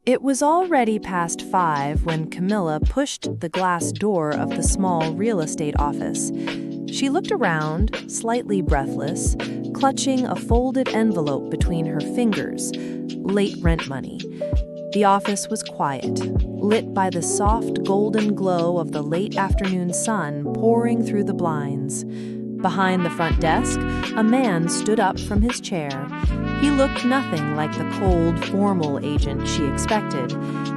It was already past 5 when Camilla pushed the glass door of the small real estate office. She looked around, slightly breathless, clutching a folded envelope between her fingers, late rent money. The office was quiet, lit by the soft golden glow of the late afternoon sun pouring through the blinds. Behind the front desk, a man stood up from his chair. He looked nothing like the cold, formal agent she expected.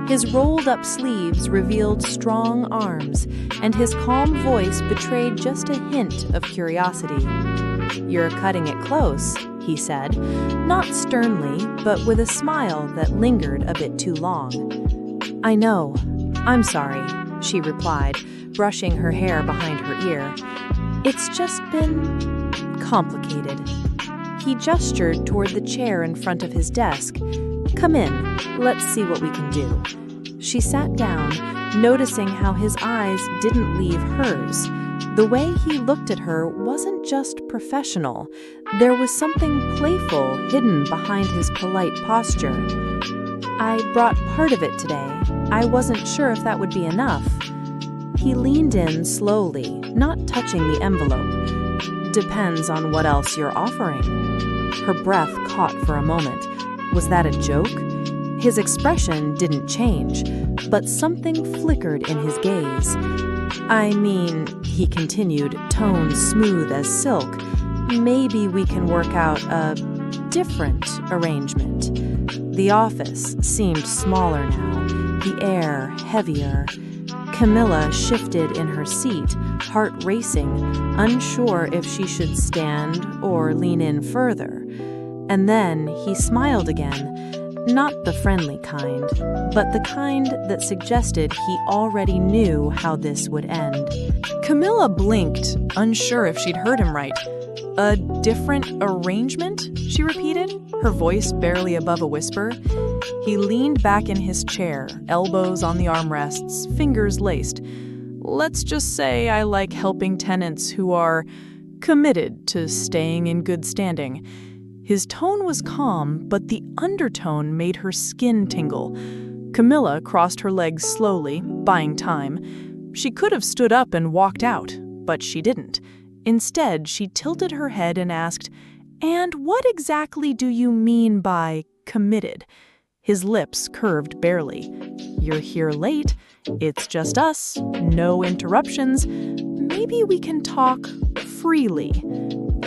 His rolled-up sleeves revealed strong arms, and his calm voice betrayed just a hint of curiosity. "You're cutting it close," he said, not sternly, but with a smile that lingered a bit too long. "I know. I'm sorry," she replied, brushing her hair behind her ear. "It's just been complicated." He gestured toward the chair in front of his desk. "Come in, let's see what we can do." She sat down, noticing how his eyes didn't leave hers. The way he looked at her wasn't just professional. There was something playful hidden behind his polite posture. "I brought part of it today. I wasn't sure if that would be enough." He leaned in slowly, not touching the envelope. "Depends on what else you're offering." Her breath caught for a moment. Was that a joke? His expression didn't change, but something flickered in his gaze. "I mean," he continued, tone smooth as silk, "maybe we can work out a different arrangement." The office seemed smaller now, the air heavier. Camilla shifted in her seat, heart racing, unsure if she should stand or lean in further. And then he smiled again, not the friendly kind, but the kind that suggested he already knew how this would end. Camilla blinked, unsure if she'd heard him right. "A different arrangement?" she repeated, her voice barely above a whisper. He leaned back in his chair, elbows on the armrests, fingers laced. "Let's just say I like helping tenants who are committed to staying in good standing." His tone was calm, but the undertone made her skin tingle. Camilla crossed her legs slowly, buying time. She could have stood up and walked out, but she didn't. Instead, she tilted her head and asked, "And what exactly do you mean by committed?" His lips curved barely. "You're here late. It's just us. No interruptions. Maybe we can talk freely."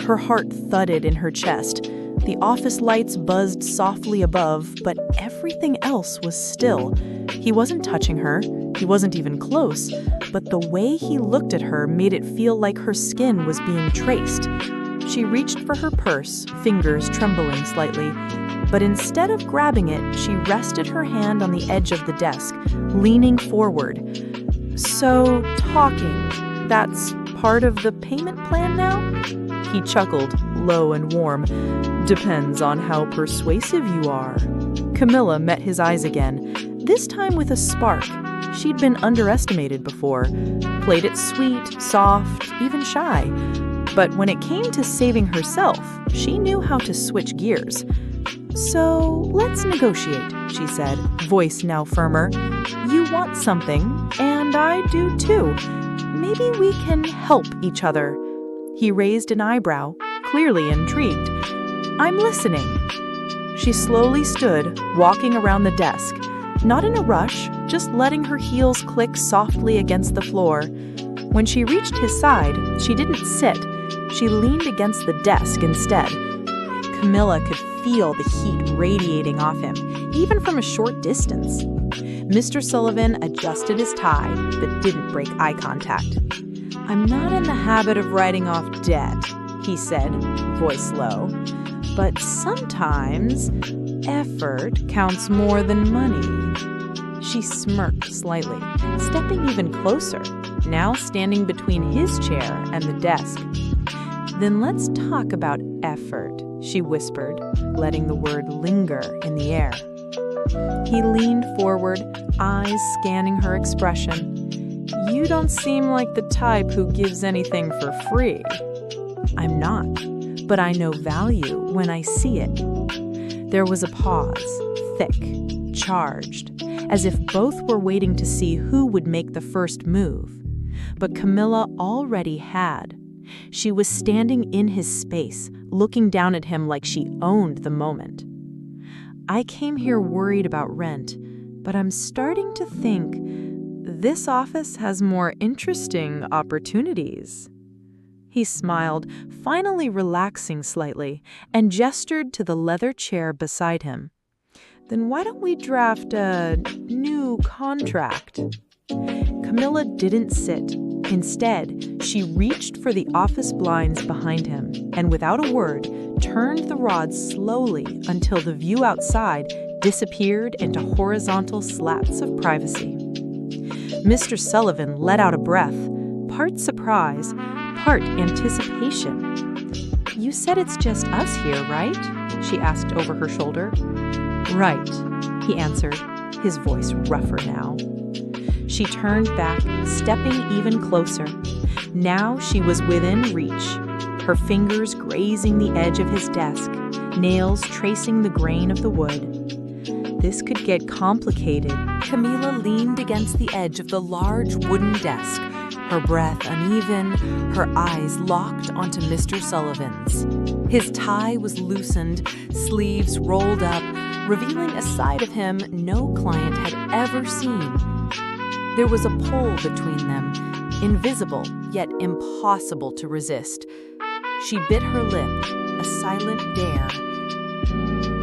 Her heart thudded in her chest. The office lights buzzed softly above, but everything else was still. He wasn't touching her. He wasn't even close. But the way he looked at her made it feel like her skin was being traced. She reached for her purse, fingers trembling slightly. But instead of grabbing it, she rested her hand on the edge of the desk, leaning forward. "So, talking, that's part of the payment plan now?" He chuckled, low and warm. "Depends on how persuasive you are." Camilla met his eyes again, this time with a spark. She'd been underestimated before, played it sweet, soft, even shy. But when it came to saving herself, she knew how to switch gears. "So, let's negotiate," she said, voice now firmer. "You want something, and I do too. Maybe we can help each other." He raised an eyebrow, clearly intrigued. "I'm listening." She slowly stood, walking around the desk, not in a rush, just letting her heels click softly against the floor. When she reached his side, she didn't sit. She leaned against the desk instead. Camilla could feel the heat radiating off him, even from a short distance. Mr. Sullivan adjusted his tie, but didn't break eye contact. "I'm not in the habit of writing off debt," he said, voice low. "But sometimes effort counts more than money." She smirked slightly, stepping even closer, now standing between his chair and the desk. "Then let's talk about effort," she whispered, letting the word linger in the air. He leaned forward, eyes scanning her expression. "You don't seem like the type who gives anything for free." "I'm not, but I know value when I see it." There was a pause, thick, charged, as if both were waiting to see who would make the first move. But Camilla already had. She was standing in his space, looking down at him like she owned the moment. "I came here worried about rent, but I'm starting to think this office has more interesting opportunities." He smiled, finally relaxing slightly, and gestured to the leather chair beside him. "Then why don't we draft a new contract?" Camilla didn't sit. Instead, she reached for the office blinds behind him and, without a word, turned the rods slowly until the view outside disappeared into horizontal slats of privacy. Mr. Sullivan let out a breath, part surprise, part anticipation. "You said it's just us here, right?" she asked over her shoulder. "Right," he answered, his voice rougher now. She turned back, stepping even closer. Now she was within reach, her fingers grazing the edge of his desk, nails tracing the grain of the wood. This could get complicated. Camilla leaned against the edge of the large wooden desk, her breath uneven, her eyes locked onto Mr. Sullivan's. His tie was loosened, sleeves rolled up, revealing a side of him no client had ever seen. There was a pull between them, invisible yet impossible to resist. She bit her lip, a silent dare.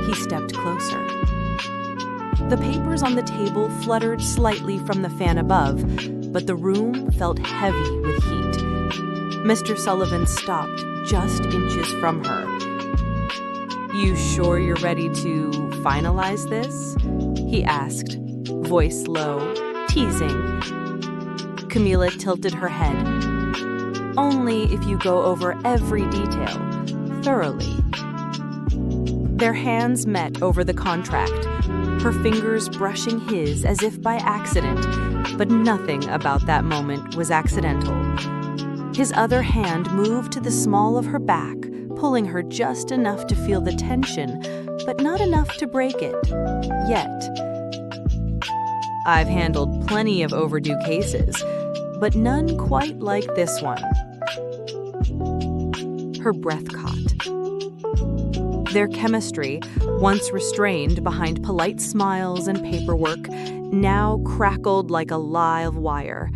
He stepped closer. The papers on the table fluttered slightly from the fan above, but the room felt heavy with heat. Mr. Sullivan stopped just inches from her. "You sure you're ready to finalize this?" he asked, voice low, teasing. Camilla tilted her head. "Only if you go over every detail, thoroughly." Their hands met over the contract, her fingers brushing his as if by accident, but nothing about that moment was accidental. His other hand moved to the small of her back, pulling her just enough to feel the tension, but not enough to break it. Yet. "I've handled plenty of overdue cases, but none quite like this one." Her breath caught. Their chemistry, once restrained behind polite smiles and paperwork, now crackled like a live wire.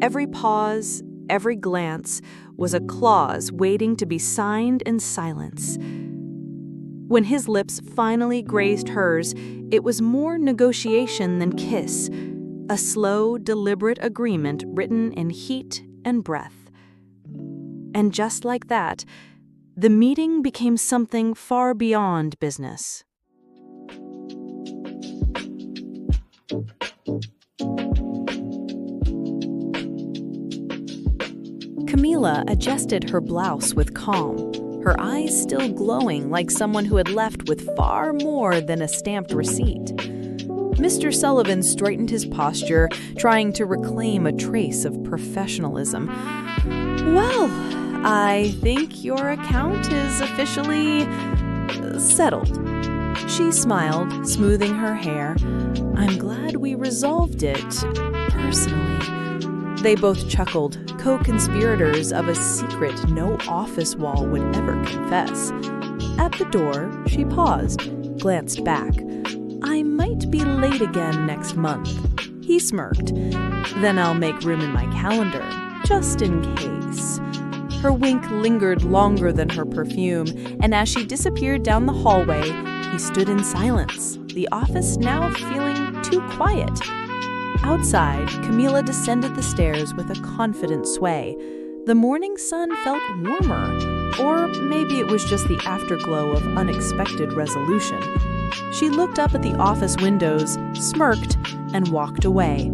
Every pause, every glance was a clause waiting to be signed in silence. When his lips finally grazed hers, it was more negotiation than kiss, a slow, deliberate agreement written in heat and breath. And just like that, the meeting became something far beyond business. Camilla adjusted her blouse with calm, her eyes still glowing like someone who had left with far more than a stamped receipt. Mr. Sullivan straightened his posture, trying to reclaim a trace of professionalism. "Well, I think your account is officially settled." She smiled, smoothing her hair. "I'm glad we resolved it personally." They both chuckled, co-conspirators of a secret no office wall would ever confess. At the door, she paused, glanced back. "I might be late again next month." He smirked. "Then I'll make room in my calendar, just in case." Her wink lingered longer than her perfume, and as she disappeared down the hallway, he stood in silence, the office now feeling too quiet. Outside, Camilla descended the stairs with a confident sway. The morning sun felt warmer, or maybe it was just the afterglow of unexpected resolution. She looked up at the office windows, smirked, and walked away.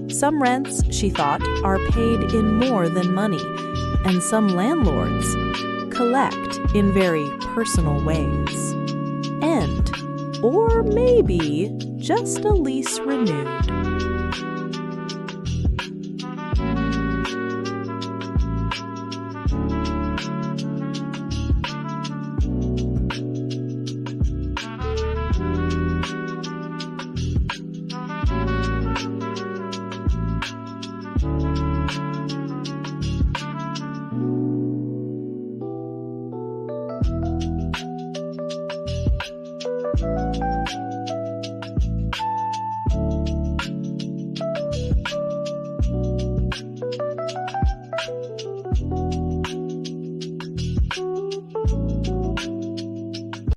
Some rents, she thought, are paid in more than money, and some landlords collect in very personal ways. End. Or maybe just a lease renewed.